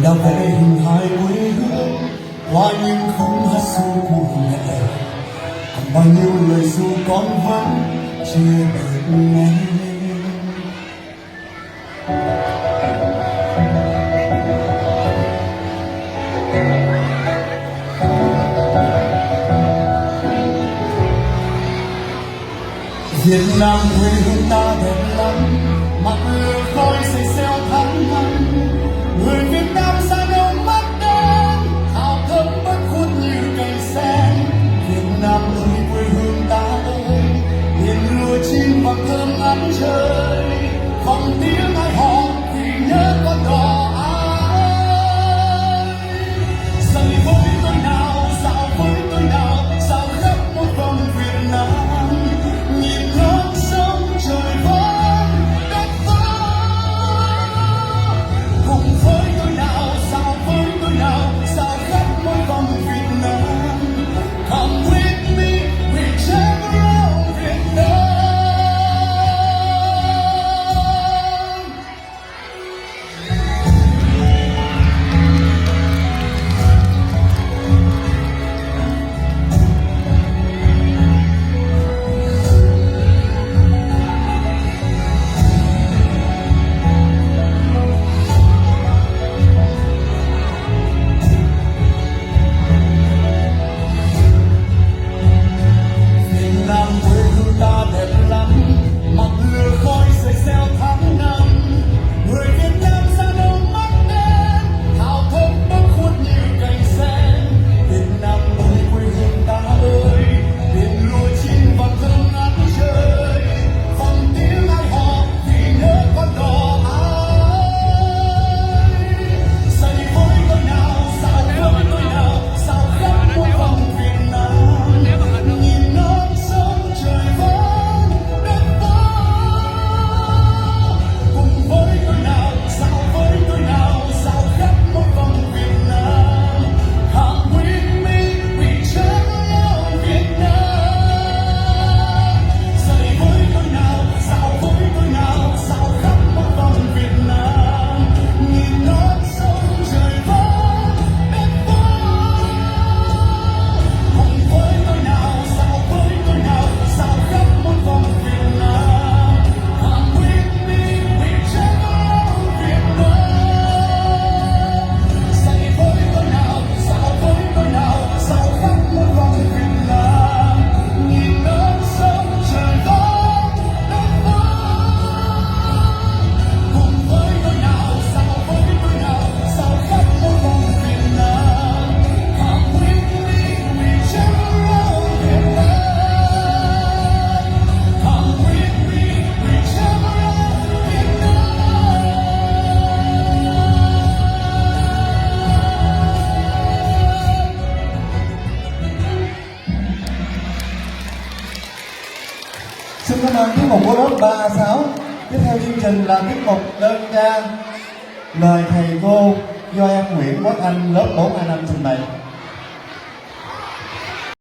đã về hình hài quê hương qua những khúc hát ru của mẹ. Bao nhiêu lời ru con vẫn chưa được nghe. Việt Nam quê hương ta đẹp lắm, mặt lửa khói xây xeo tháng năm. Người Việt Nam xa đâu mắt đen, hào thơm bất khuất như cây sen. Việt Nam ơi quê hương ta ơi, biển lúa chín và thơm ngát trời. Vòng tiếng ai hò vì nhớ con đò ái. Dậy với tôi nào, dạo với tôi nào, dạo khắp một vòng Việt Nam. Xin cảm ơn tiết mục của lớp 36. Tiếp theo chương trình là tiết mục đơn ca lời thầy cô do em Nguyễn Quốc Anh lớp 425 trình bày.